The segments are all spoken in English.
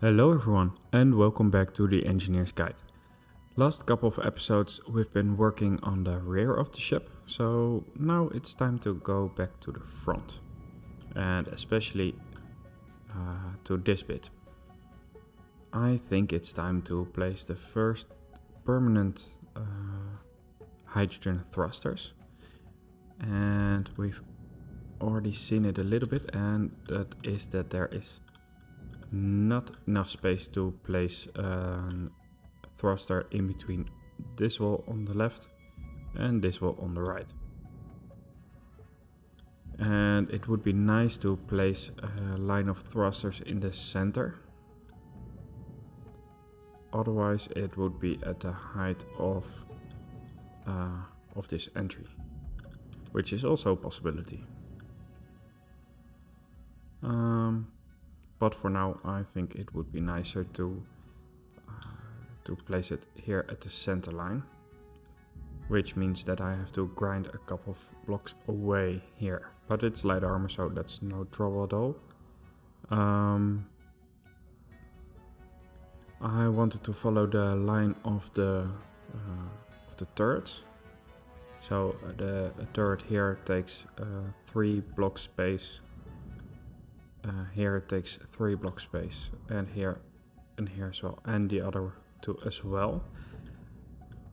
Hello everyone and welcome back to the Engineer's Guide. Last couple of episodes we've been working on the rear of the ship, so now it's time to go back to the front, and especially to this bit. I think it's time to place the first permanent hydrogen thrusters, and we've already seen it a little bit, and that is that there is not enough space to place a thruster in between this wall on the left and this wall on the right. And it would be nice to place a line of thrusters in the center. Otherwise it would be at the height of this entry, which is also a possibility. But for now I think it would be nicer to place it here at the center line, which means that I have to grind a couple of blocks away here, but it's light armor, so that's no trouble at all. I wanted to follow the line of the turrets, so the turret here takes 3 block space. Here it takes 3 block space, and here as well, and the other 2 as well.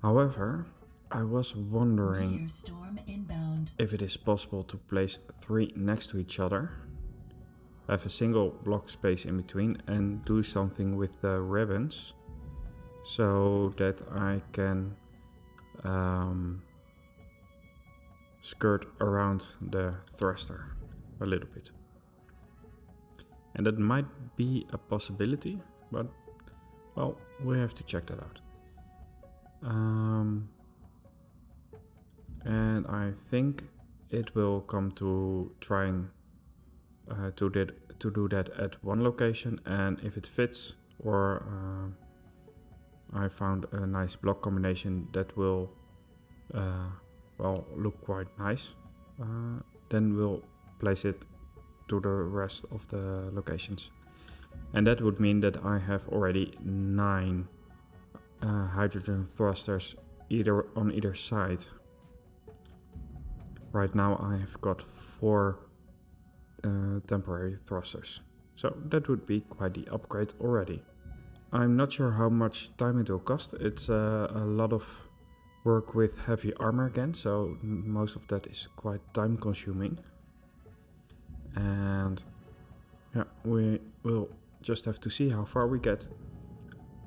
However, I was wondering if it is possible to place 3 next to each other, have a single block space in between, and do something with the ribbons so that I can skirt around the thruster a little bit. And that might be a possibility, but well, we have to check that out. And I think it will come to trying to do that at one location, and if it fits, or I found a nice block combination that will well, look quite nice, then we'll place it to the rest of the locations. And that would mean that I have already 9 hydrogen thrusters on either side. Right now I have got 4 temporary thrusters, so that would be quite the upgrade already. I'm not sure how much time it will cost. It's a lot of work with heavy armor again, so most of that is quite time consuming. And yeah, we will just have to see how far we get.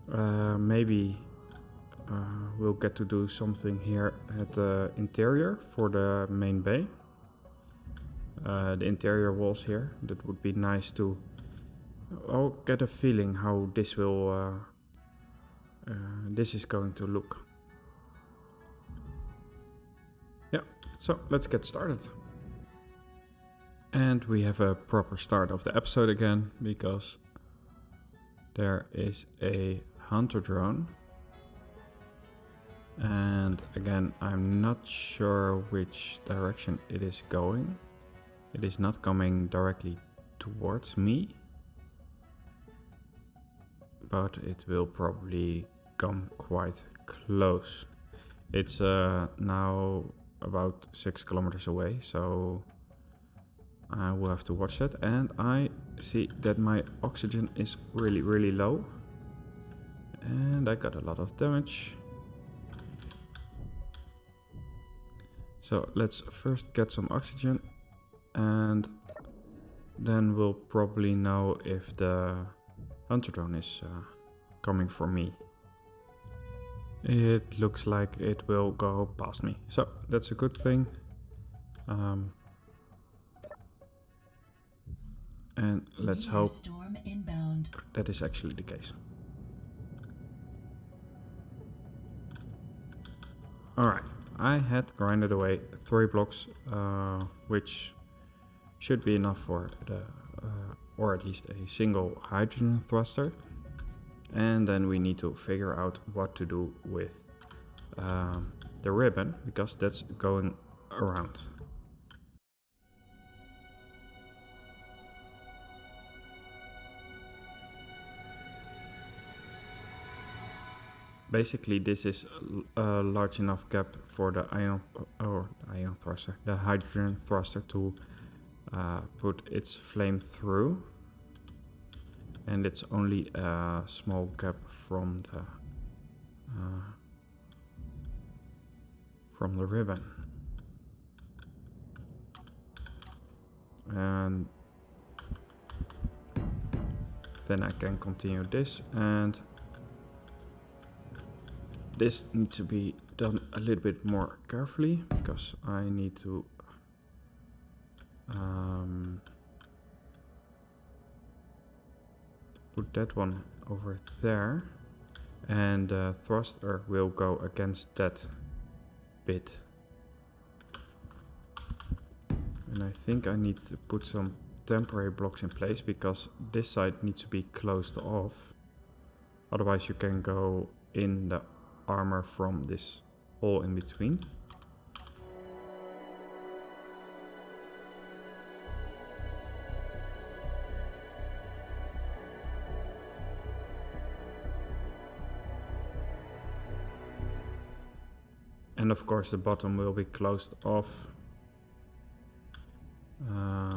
Maybe we'll get to do something here at the interior for the main bay. The interior walls here, that would be nice to get a feeling how this will this is going to look. Yeah, so let's get started. And we have a proper start of the episode again, because there is a hunter drone. And again, I'm not sure which direction it is going. It is not coming directly towards me, but it will probably come quite close. It's now about 6 kilometers away, so I will have to watch that. And I see that my oxygen is really low, and I got a lot of damage. So let's first get some oxygen, and then we'll probably know if the hunter drone is coming for me. It looks like it will go past me, so that's a good thing. And let's hope that is actually the case. Alright, I had grinded away 3 blocks, which should be enough for the or at least a single hydrogen thruster. And then we need to figure out what to do with the ribbon, because that's going around. Basically, this is a large enough gap for the the hydrogen thruster to put its flame through, and it's only a small gap from the ribbon. And then I can continue this, and this needs to be done a little bit more carefully because I need to put that one over there, and the thruster will go against that bit. And I think I need to put some temporary blocks in place because this side needs to be closed off. Otherwise you can go in the armor from this hole in between. And of course the bottom will be closed off.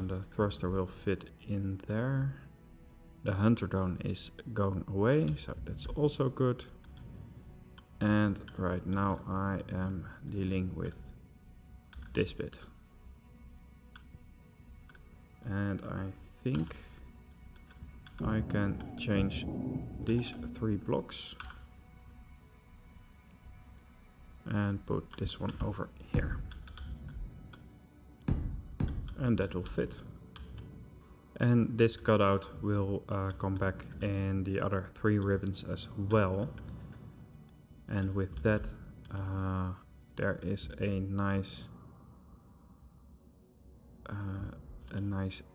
The thruster will fit in there. The hunter drone is going away, so that's also good. And right now I am dealing with this bit. And I think I can change these 3 blocks and put this one over here. And that will fit. And this cutout will come back in the other 3 ribbons as well. And with that there is a nice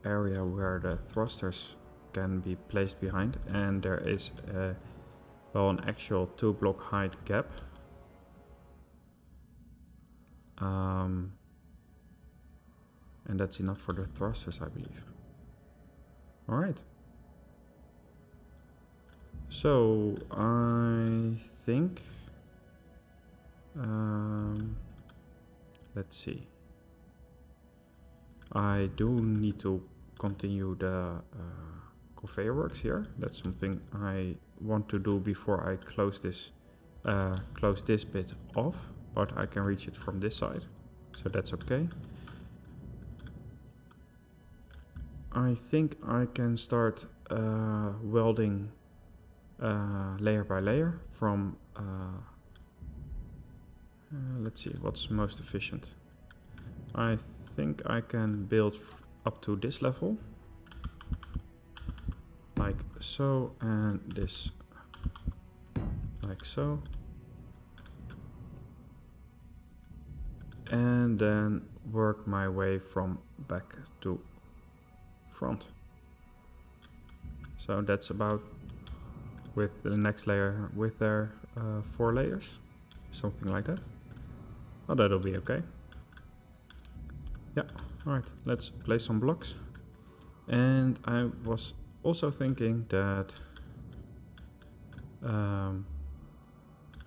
area where the thrusters can be placed behind, and there is an actual 2 block height gap. And that's enough for the thrusters, I believe. Alright. So I think let's see. I do need to continue the conveyor works here. That's something I want to do before I close this bit off, but I can reach it from this side, so that's okay. I think I can start welding layer by layer from let's see what's most efficient. I think I can build up to this level, like so, and this like so, and then work my way from back to front. So that's about with the next layer with their 4 layers, something like that. Oh, that'll be okay. Yeah, alright, let's place some blocks. And I was also thinking that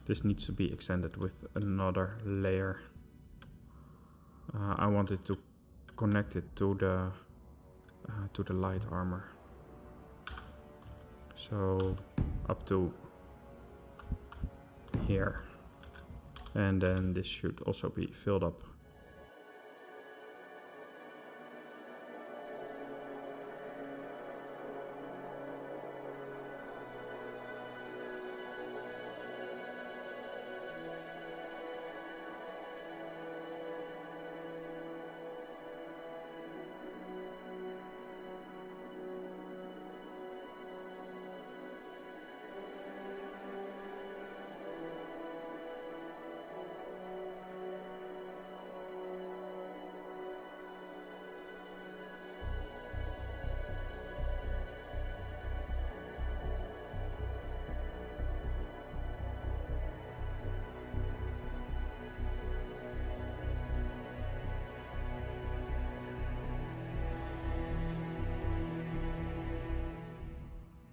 this needs to be extended with another layer. I wanted to connect it to the light armor. So up to here. And then this should also be filled up.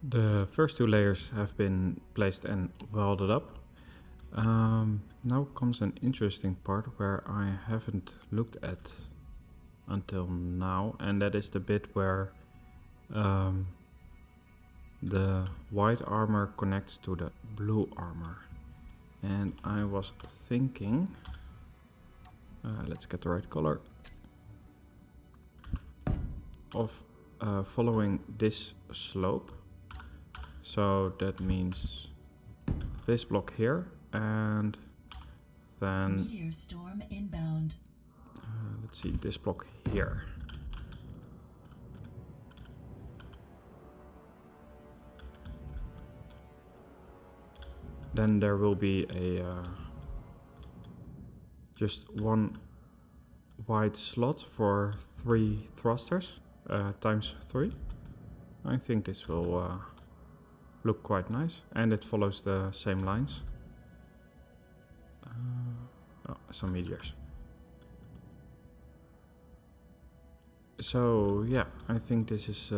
The first 2 layers have been placed and welded up. Now comes an interesting part where I haven't looked at until now, and that is the bit where the white armor connects to the blue armor. And I was thinking, let's get the right color, of following this slope. So that means this block here, and then meteor storm inbound. Let's see, this block here. Then there will be a just one wide slot for 3 thrusters times 3. I think this will look quite nice, and it follows the same lines. Oh, some meteors. So yeah, I think this is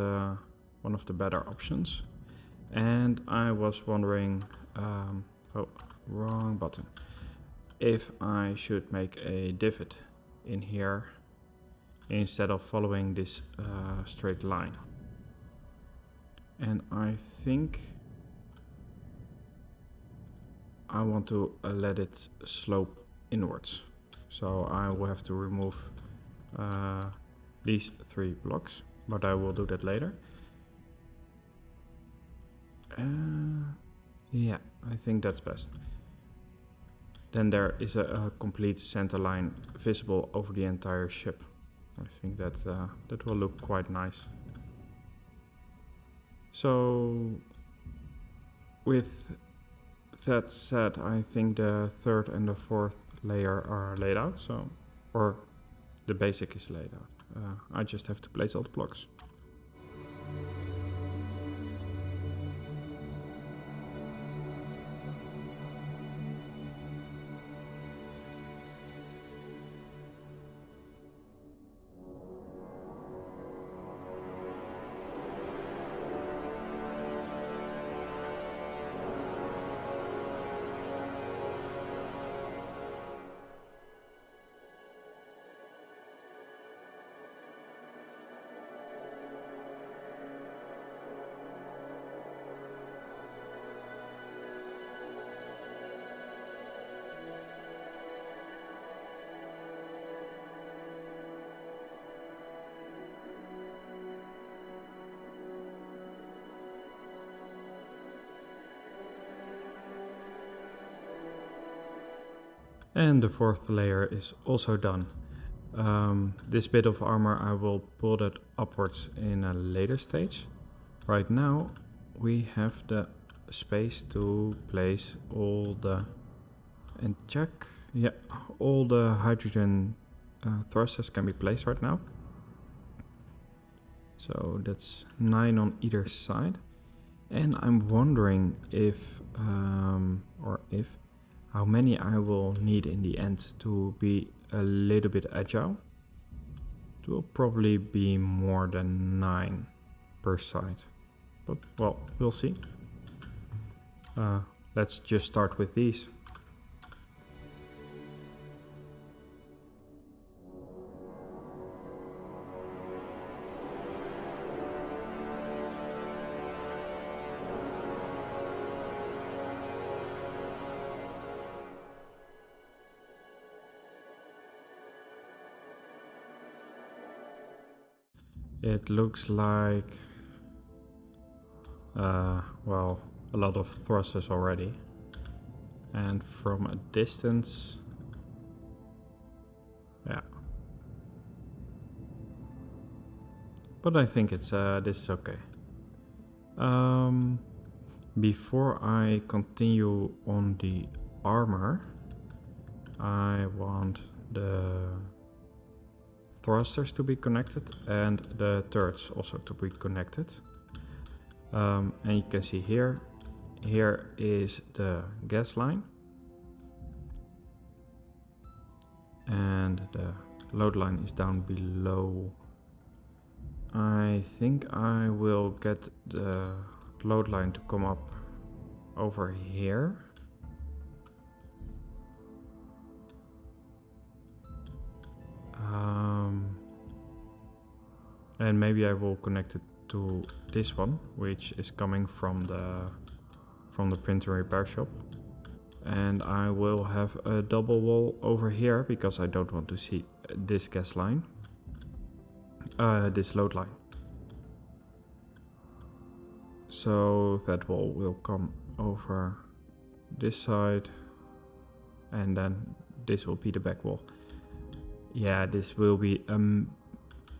one of the better options. And I was wondering, oh, wrong button, if I should make a divot in here instead of following this straight line. And I think I want to let it slope inwards. So I will have to remove these 3 blocks, but I will do that later. Yeah, I think that's best. Then there is a complete center line visible over the entire ship. I think that that will look quite nice. So with that said, I think the 3rd and the 4th layer are laid out, so, or the basic is laid out. I just have to place all the blocks. And the 4th layer is also done. This bit of armor I will pull that upwards in a later stage. Right now we have the space to place all the, and check, yeah, all the hydrogen thrusters can be placed right now. So that's 9 on either side. And I'm wondering if, how many I will need in the end to be a little bit agile. It will probably be more than 9 per side, but well, we'll see. Let's just start with these. It looks like, well, a lot of thrusters already. And from a distance, yeah. But I think it's this is okay. Before I continue on the armor, I want the thrusters to be connected and the turrets also to be connected. And you can see here is the gas line and the load line is down below. I think I will get the load line to come up over here, And maybe I will connect it to this one, which is coming from the printer repair shop. And I will have a double wall over here because I don't want to see this gas line, this load line. So that wall will come over this side, and then this will be the back wall. Yeah, this will be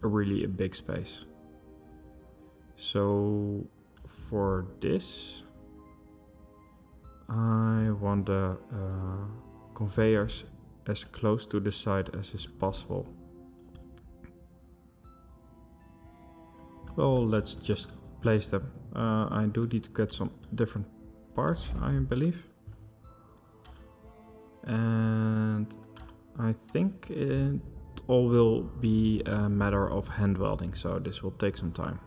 really a big space. So for this, I want the conveyors as close to the side as is possible. Well, let's just place them. I do need to get some different parts, I believe. And I think it all will be a matter of hand welding, so this will take some time.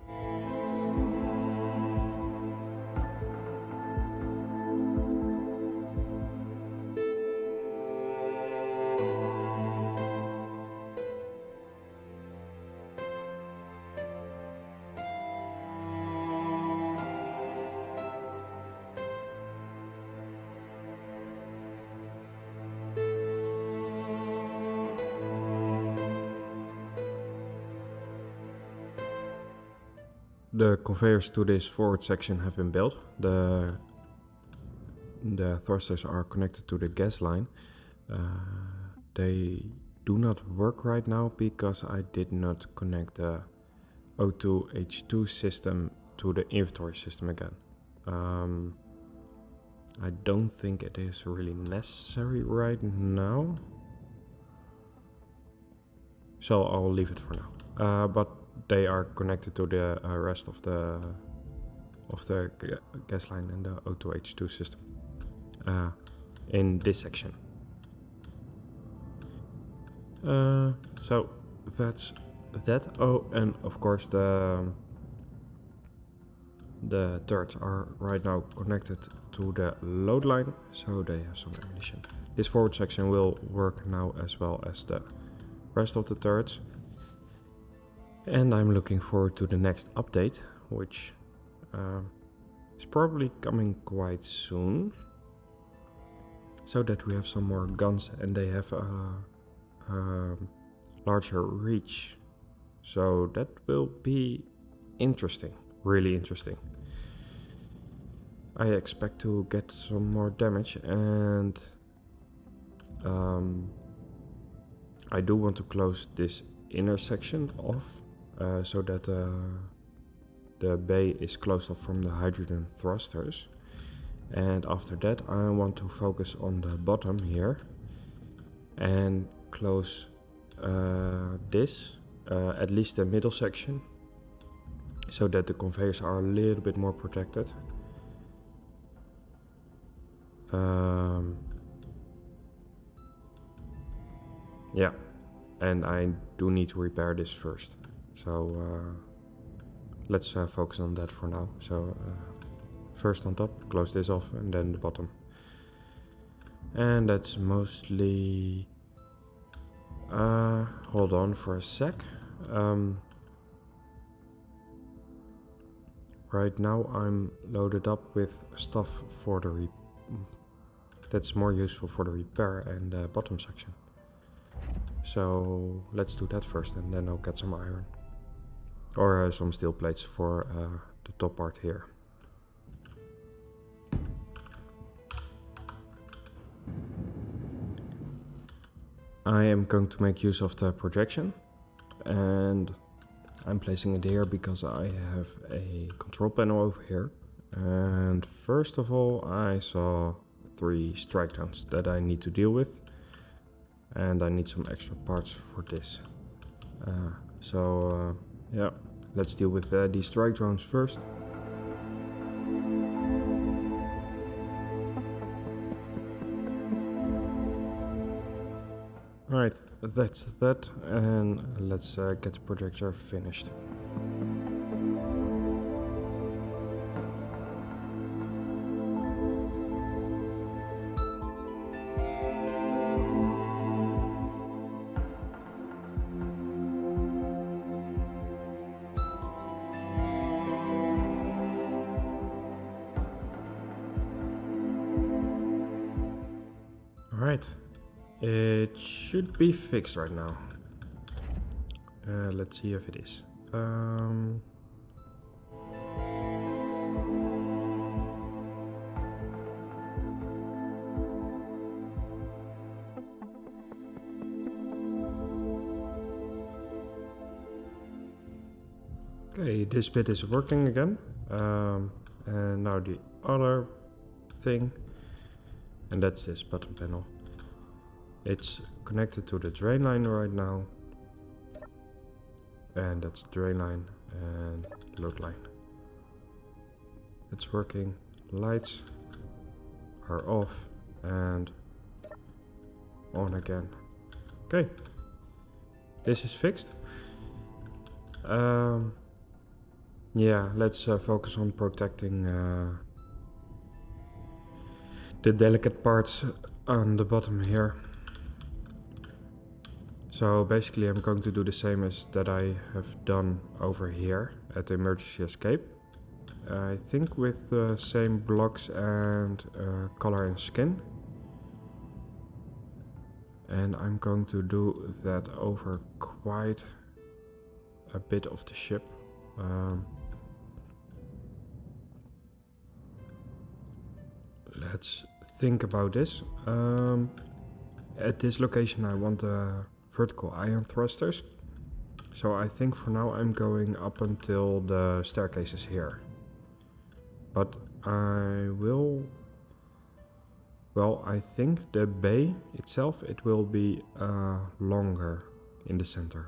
The conveyors to this forward section have been built. The thrusters are connected to the gas line. They do not work right now because I did not connect the O2H2 system to the inventory system again. I don't think it is really necessary right now, so I'll leave it for now. But they are connected to the rest of the gas line and the O2H2 system in this section. So that's that. Oh, and of course the turrets are right now connected to the load line, so they have some ammunition. This forward section will work now as well as the rest of the turrets. And I'm looking forward to the next update, which is probably coming quite soon, so that we have some more guns and they have a larger reach. So that will be interesting, really interesting. I expect to get some more damage, and I do want to close this inner section off so that the bay is closed off from the hydrogen thrusters. And after that I want to focus on the bottom here and close this, at least the middle section, so that the conveyors are a little bit more protected. Yeah, and I do need to repair this first, so let's focus on that for now. So first on top, close this off, and then the bottom. And that's mostly... hold on for a sec. Right now I'm loaded up with stuff for the that's more useful for the repair and the bottom section. So let's do that first, and then I'll get some iron. Or some steel plates for the top part here. I am going to make use of the projection, and I'm placing it here because I have a control panel over here. And first of all, I saw 3 strike downs that I need to deal with, and I need some extra parts for this. Yeah, let's deal with these strike drones first. Alright, that's that, and let's get the projector finished. It should be fixed right now. Let's see if it is. Okay, this bit is working again. And now the other thing, and that's this bottom panel. It's connected to the drain line right now. And that's the drain line and load line. It's working. Lights are off and on again. Okay, this is fixed. Yeah, let's focus on protecting the delicate parts on the bottom here. So basically I'm going to do the same as that I have done over here at the emergency escape. I think with the same blocks and color and skin. And I'm going to do that over quite a bit of the ship. Let's think about this. At this location I want vertical ion thrusters. So I think for now I'm going up until the staircases here. But I will... Well, I think the bay itself, it will be longer in the center.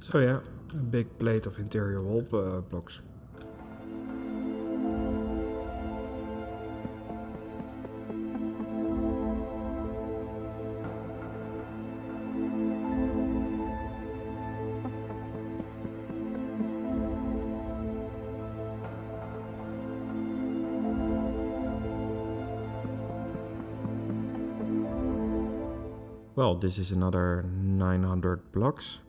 So yeah, a big plate of interior wall blocks. Well, this is another 900 blocks.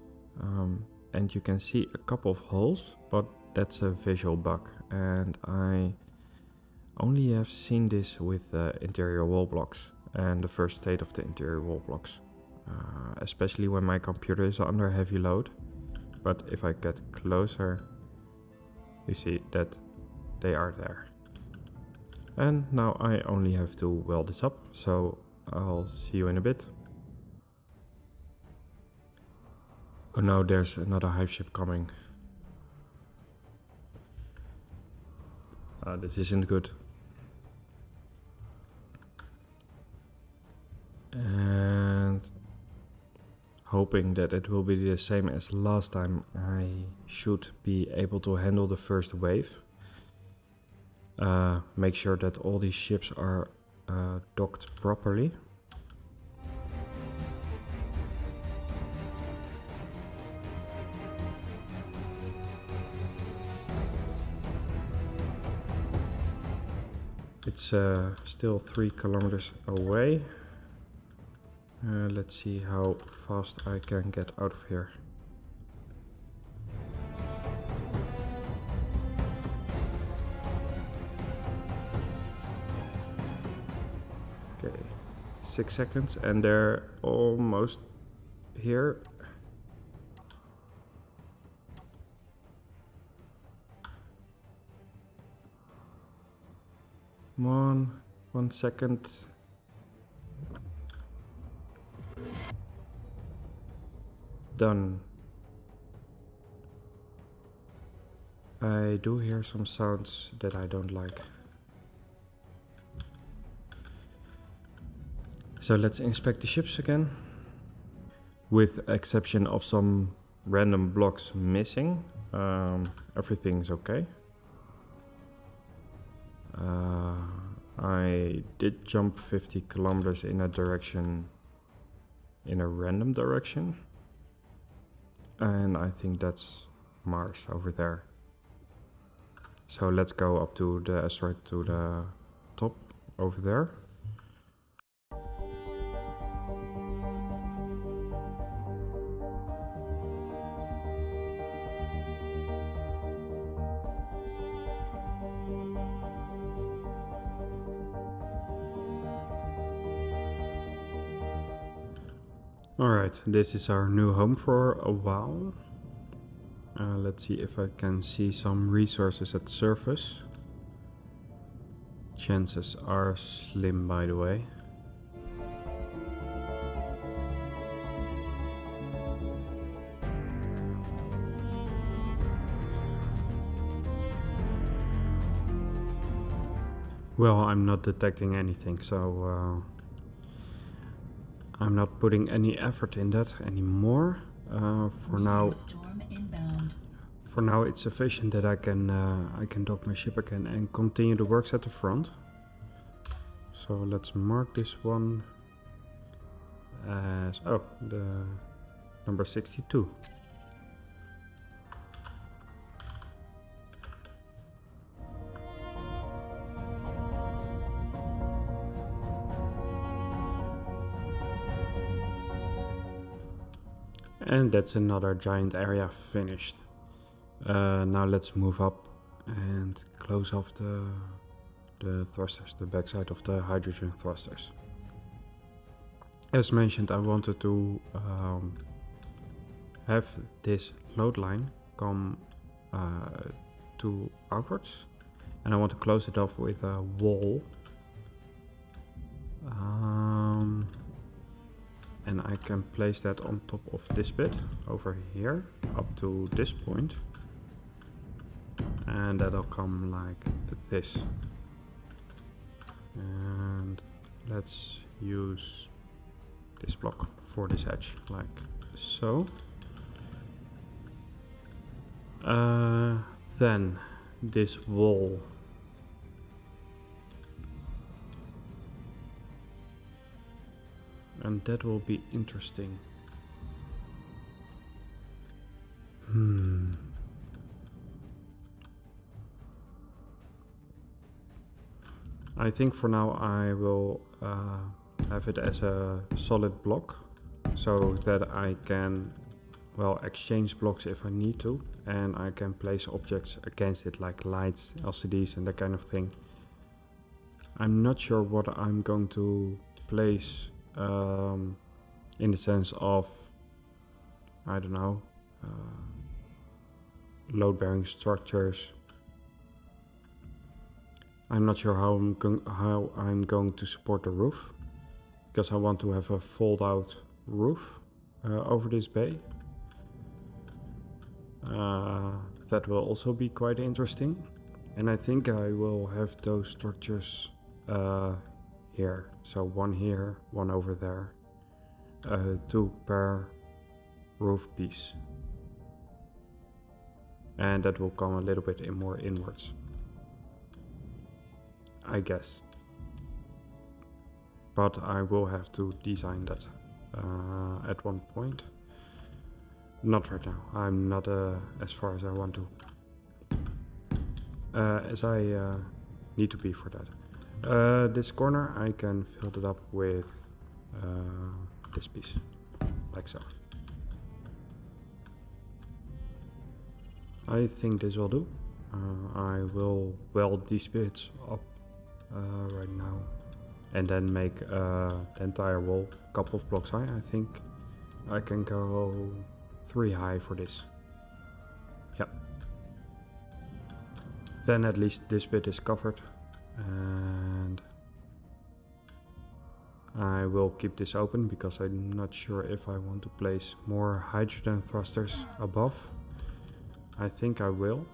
And you can see a couple of holes, but that's a visual bug. And I only have seen this with interior wall blocks and the first state of the interior wall blocks. Especially when my computer is under heavy load. But if I get closer, you see that they are there. And now I only have to weld this up, so I'll see you in a bit. Oh no, there's another hive ship coming. This isn't good. And hoping that it will be the same as last time, I should be able to handle the first wave. Make sure that all these ships are docked properly. It's still 3 kilometers away. Let's see how fast I can get out of here. Okay, 6 seconds and they're almost here. Come on, 1 second. Done. I do hear some sounds that I don't like. So let's inspect the ships again. With exception of some random blocks missing, everything's okay. I did jump 50 kilometers in a direction, in a random direction. And I think that's Mars over there. So let's go up to the asteroid, to the top over there. Alright, this is our new home for a while. Let's see if I can see some resources at the surface. Chances are slim, by the way. Well, I'm not detecting anything, so I'm not putting any effort in that anymore. For now, Storm inbound. for now, it's sufficient that I can dock my ship again and continue the works at the front. So let's mark this one as the number 62. And that's another giant area finished. Now let's move up and close off the thrusters, the backside of the hydrogen thrusters. As mentioned, I wanted to have this load line come to outwards, and I want to close it off with a wall. And I can place that on top of this bit over here up to this point, and that'll come like this. And let's use this block for this edge, like so. Then this wall and that will be interesting. I think for now I will have it as a solid block, so that I can, well, exchange blocks if I need to, and I can place objects against it like lights, LCDs and that kind of thing. I'm not sure what I'm going to place in the sense of, I don't know, load-bearing structures. I'm not sure how I'm going to support the roof, because I want to have a fold-out roof over this bay. That will also be quite interesting, and I think I will have those structures here. So one here, one over there, 2 per roof piece, and that will come a little bit more inwards, I guess. But I will have to design that at one point. Not right now. I'm not as far as I want to, as I need to be for that. This corner I can fill it up with this piece, like so. I think this will do. I will weld these bits up right now, and then make the entire wall a couple of blocks high. I think I can go 3 high for this. Yep. Then at least this bit is covered, and I will keep this open because I'm not sure if I want to place more hydrogen thrusters above. I think I will.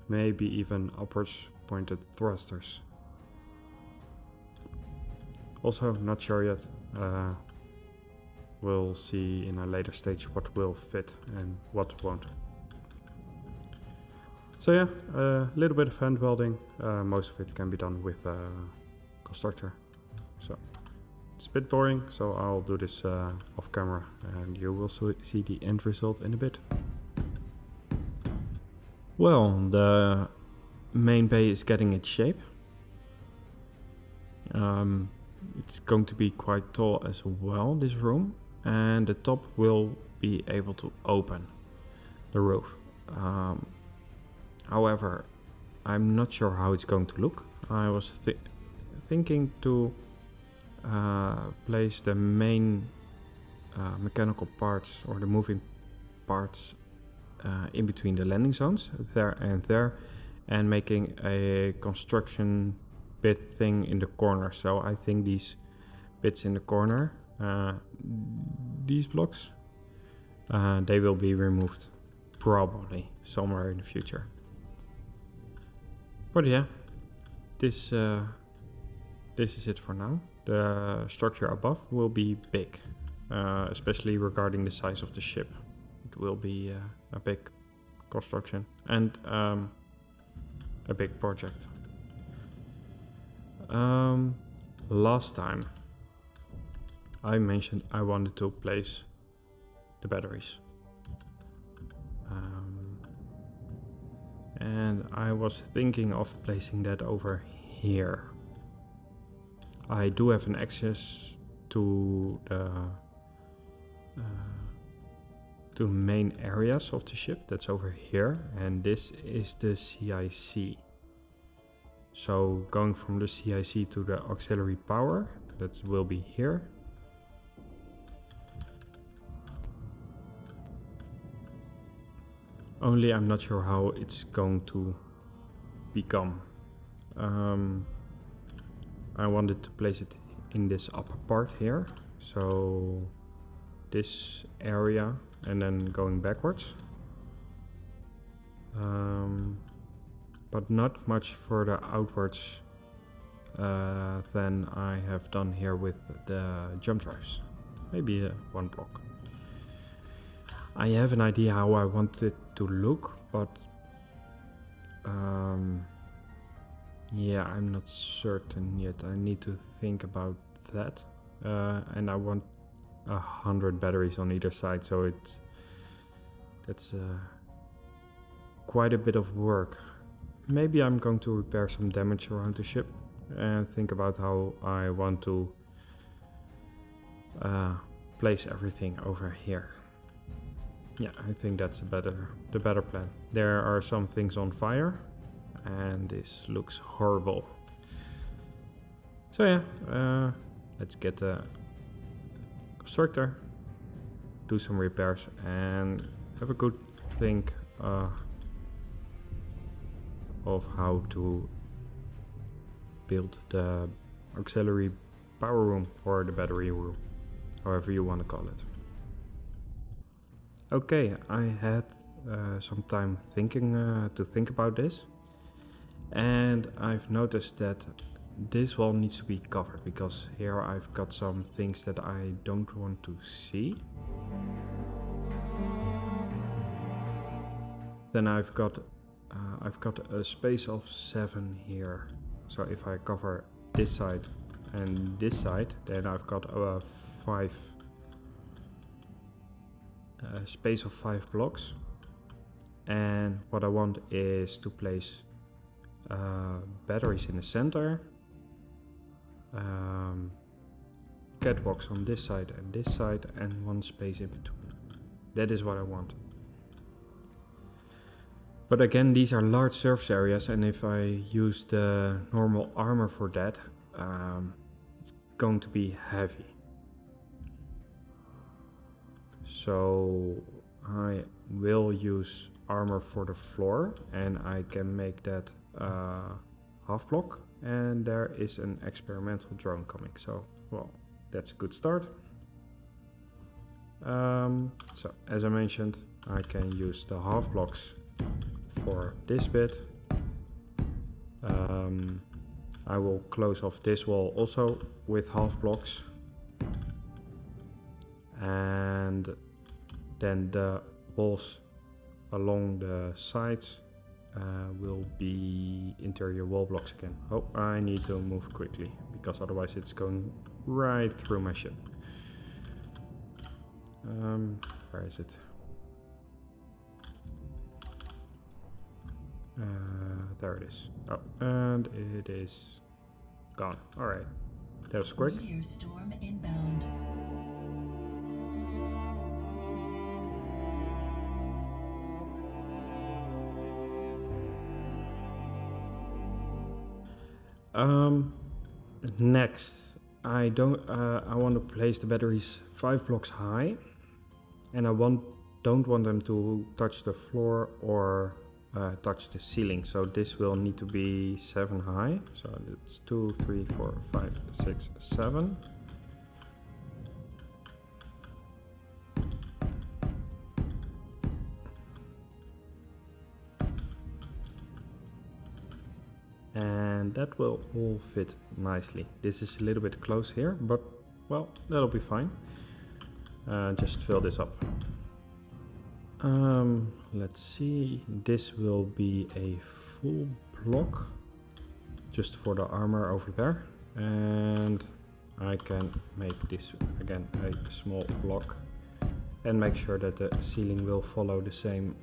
Maybe even upwards pointed thrusters. Also not sure yet. We'll see in a later stage what will fit and what won't. So yeah, a little bit of hand welding. Most of it can be done with a constructor. So it's a bit boring, so I'll do this off camera, and you will see the end result in a bit. Well, the main bay is getting its shape. It's going to be quite tall as well, this room, and the top will be able to open the roof. However, I'm not sure how it's going to look. I was thinking to place the main mechanical parts or the moving parts in between the landing zones there, and making a construction bit thing in the corner. So I think these bits in the corner, these blocks, they will be removed probably somewhere in the future. But yeah, this is it for now. The structure above will be big, especially regarding the size of the ship. It will be a big construction and a big project. Last time I mentioned I wanted to place the batteries. And I was thinking of placing that over here. I do have an access to the main areas of the ship. That's over here, and this is the CIC. So going from the CIC to the auxiliary power, that will be here. Only I'm not sure how it's going to become. I wanted to place it in this upper part here, so this area, and then going backwards, but not much further outwards than I have done here with the jump drives. Maybe one block. I have an idea how I want it to look, but yeah, I'm not certain yet. I need to think about that. And I want 100 batteries on either side, so that's quite a bit of work. Maybe I'm going to repair some damage around the ship and think about how I want to place everything over here. Yeah, I think that's the better plan. There are some things on fire, and this looks horrible. So yeah, let's get the constructor, do some repairs, and have a good think of how to build the auxiliary power room or the battery room, however you want to call it. Okay, I had some time thinking to think about this, and I've noticed that this wall needs to be covered because here I've got some things that I don't want to see. Then I've got a space of 7 here, so if I cover this side and this side, then I've got a space of 5 blocks. And what I want is to place batteries in the center, catwalks on this side, and one space in between. That is what I want. But again, these are large surface areas, and if I use the normal armor for that, it's going to be heavy. So I will use armor for the floor, and I can make that half block, and there is an experimental drone coming, so well, that's a good start. So as I mentioned, I can use the half blocks for this bit. I will close off this wall also with half blocks, and then the walls along the sides will be interior wall blocks again. Oh, I need to move quickly because otherwise it's going right through my ship. Where is it? There it is. Oh, and it is gone. Alright, that was quick. Meteor storm inbound. Next, I want to place the batteries 5 blocks high, and I don't want them to touch the floor or touch the ceiling. So this will need to be 7 high. So it's 2, 3, 4, 5, 6, 7. And that will all fit nicely. This is a little bit close here, but well, that'll be fine. Just fill this up. Let's see, this will be a full block just for the armor over there, and I can make this again a small block and make sure that the ceiling will follow the same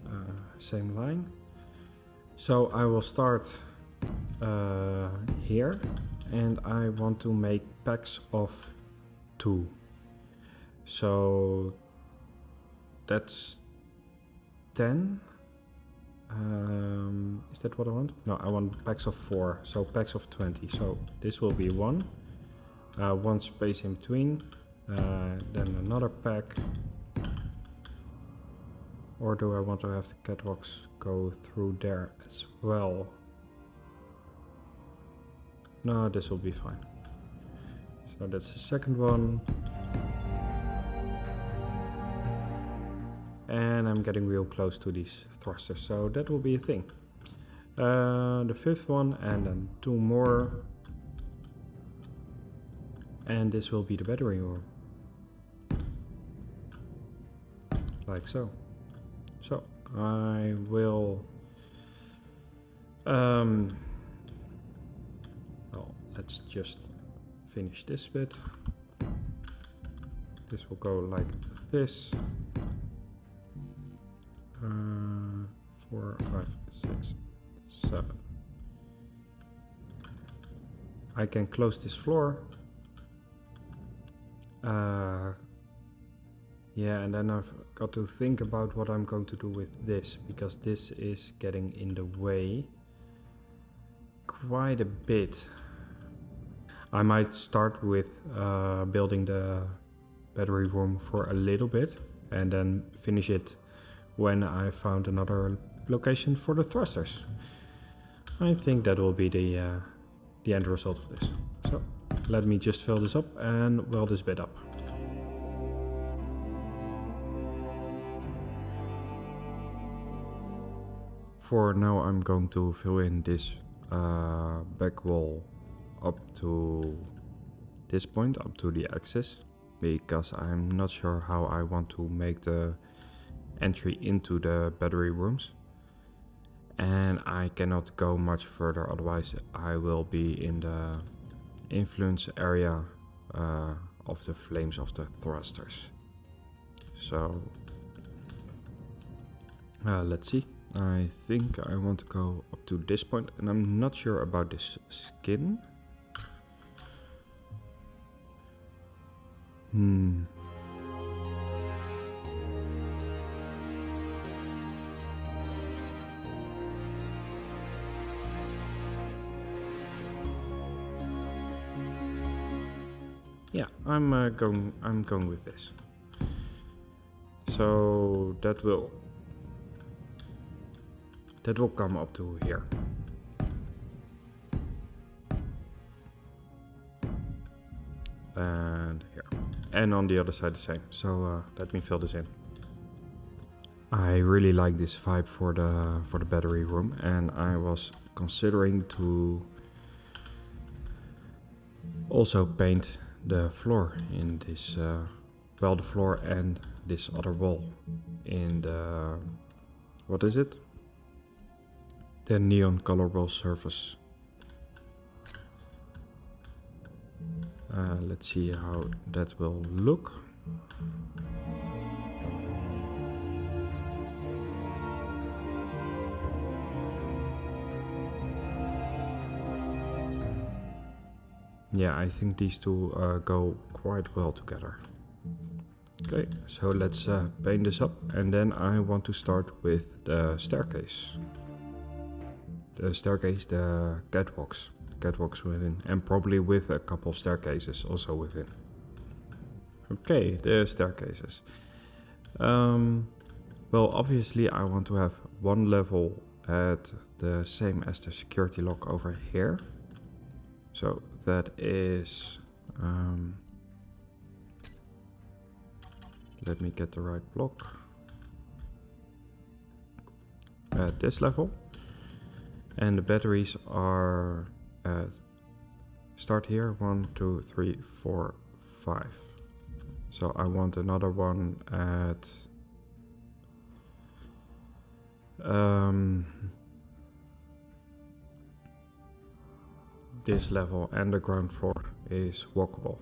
line. So I will start here, and I want to make packs of 2. So that's 10. Is that what I want? No, I want packs of 4, so packs of 20. So this will be 1 space in between, then another pack. Or do I want to have the catwalks go through there as well? No, this will be fine. So that's the second one. And I'm getting real close to these thrusters, so that will be a thing. The 5th one, and then 2 more. And this will be the battery room. Like so. So I will well, let's just finish this bit. This will go like this. 4, 5, 6, 7. I can close this floor. Yeah, and then I've got to think about what I'm going to do with this, because this is getting in the way quite a bit. I might start with building the battery room for a little bit and then finish it when I found another location for the thrusters. I think that will be the end result of this. So let me just fill this up and weld this bit up. For now I'm going to fill in this back wall up to this point, up to the axis, because I'm not sure how I want to make the entry into the battery rooms, and I cannot go much further, otherwise I will be in the influence area of the flames of the thrusters. So let's see. I think I want to go up to this point, and I'm not sure about this skin. Yeah, I'm going with this. So that will come up to here. And here. And on the other side the same. So let me fill this in. I really like this vibe for the battery room, and I was considering to also paint the floor in this, well, the floor and this other wall in the, what is it? The neon colorable surface. Let's see how that will look. Yeah, I think these two go quite well together. Okay, so let's paint this up, and then I want to start with the staircase. The staircase, the catwalks. The catwalks within, and probably with a couple of staircases also within. Okay, the staircases. Well, obviously I want to have one level at the same as the security lock over here. So that is, let me get the right block. At this level. And the batteries are at, start here, 1, 2, 3, 4, 5. So I want another one at this level, and the ground floor is walkable.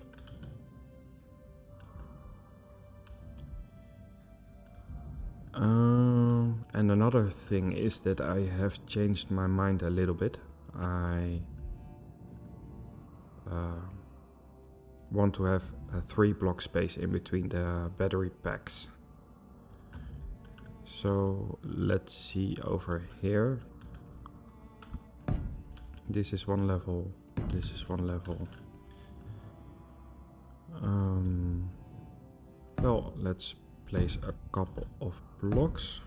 And another thing is that I have changed my mind a little bit. I want to have a 3 block space in between the battery packs. So let's see over here. This is one level, this is one level. Well, let's place a couple of blocks.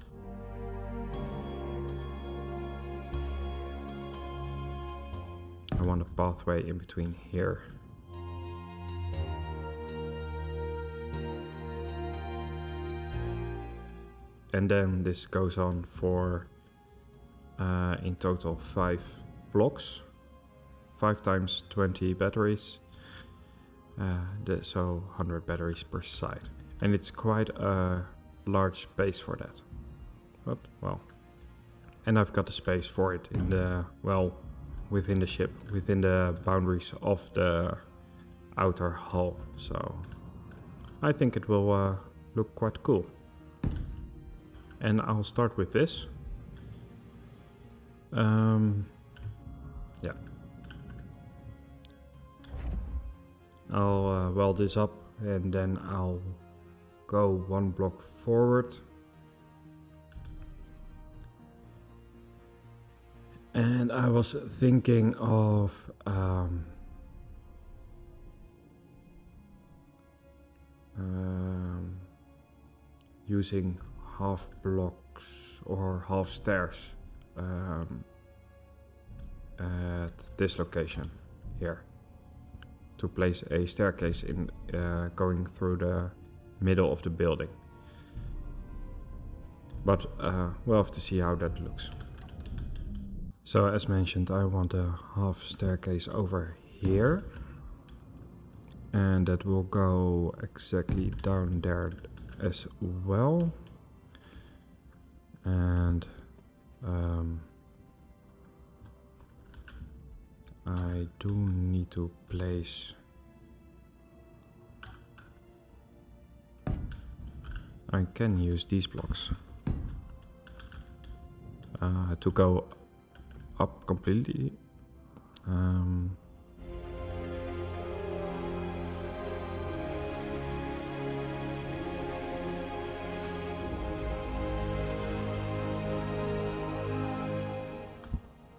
I want a pathway in between here. And then this goes on for in total 5 blocks, 5 times 20 batteries, so 100 batteries per side. And it's quite a large space for that. But well, and I've got the space for it in the, well, within the ship, within the boundaries of the outer hull. So I think it will look quite cool. And I'll start with this. Yeah. I'll weld this up, and then I'll go 1 block forward. And I was thinking of using half blocks or half stairs at this location here to place a staircase in going through the middle of the building. But we'll have to see how that looks. So as mentioned, I want a half staircase over here, and that will go exactly down there as well. And I do need to place I can use these blocks to go up completely.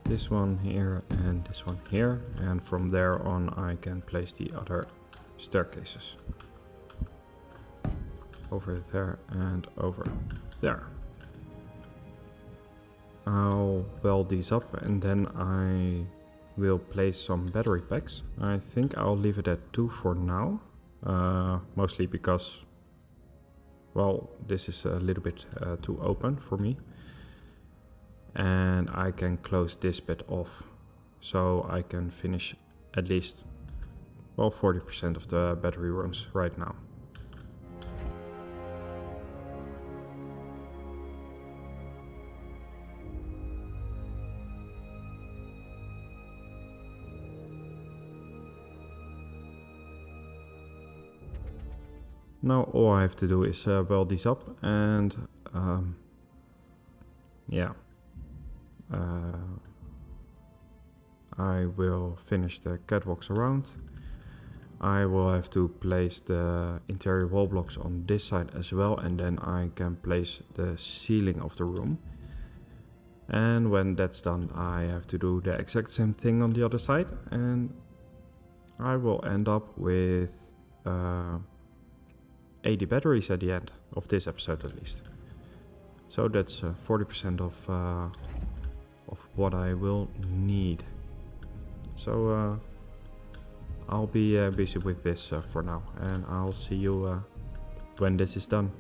This one here and this one here, and from there on I can place the other staircases over there and over there. I'll weld these up, and then I will place some battery packs. I think I'll leave it at 2 for now, mostly because, well, this is a little bit too open for me. And I can close this bit off, so I can finish at least, well, 40% of the battery rooms right now. Now all I have to do is weld these up, and yeah, I will finish the catwalks around. I will have to place the interior wall blocks on this side as well, and then I can place the ceiling of the room. And when that's done, I have to do the exact same thing on the other side, and I will end up with 80 batteries at the end of this episode at least. So that's 40% of what I will need. So I'll be busy with this for now, and I'll see you when this is done.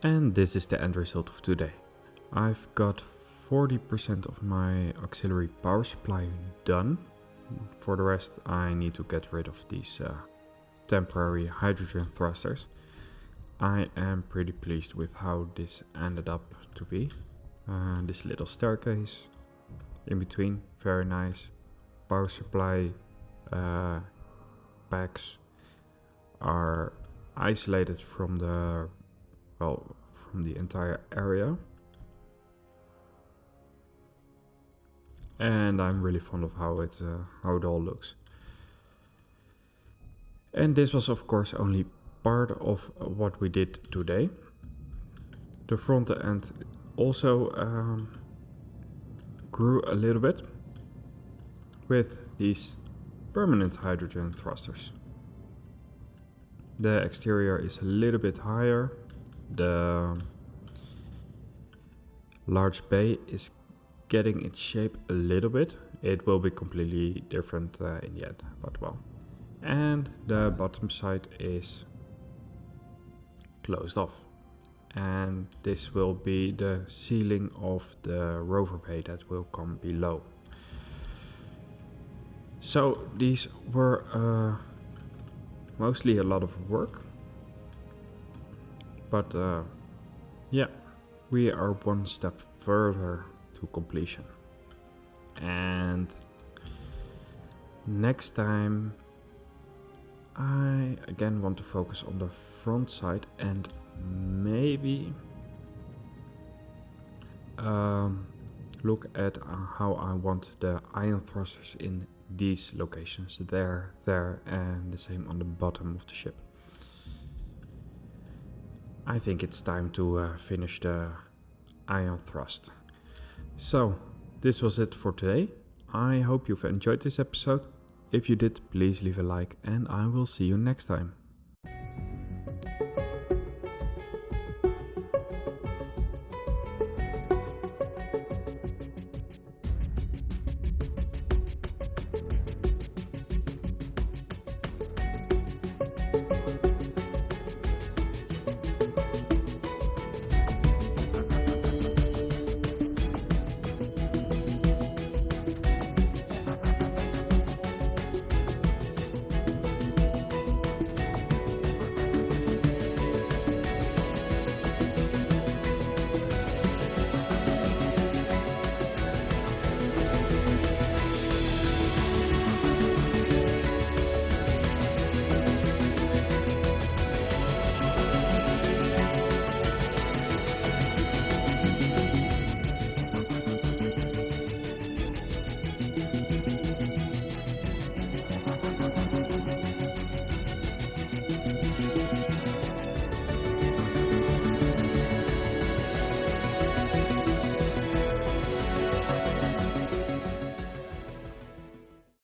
And this is the end result of today. I've got 40% of my auxiliary power supply done. For the rest, I need to get rid of these temporary hydrogen thrusters. I am pretty pleased with how this ended up to be. This little staircase in between, very nice. Power supply packs are isolated from the entire area, and I'm really fond of how it all looks. And this was of course only part of what we did today. The front end also grew a little bit with these permanent hydrogen thrusters. The exterior is a little bit higher. The large bay is getting its shape a little bit. It will be completely different in the end, but well. And the bottom side is closed off. And this will be the ceiling of the rover bay that will come below. So these were mostly a lot of work, but yeah, we are one step further to completion. And next time I again want to focus on the front side and maybe look at how I want the ion thrusters in these locations, there, and the same on the bottom of the ship. I think it's time to finish the ion thrust. So this was it for today. I hope you've enjoyed this episode. If you did, please leave a like, and I will see you next time.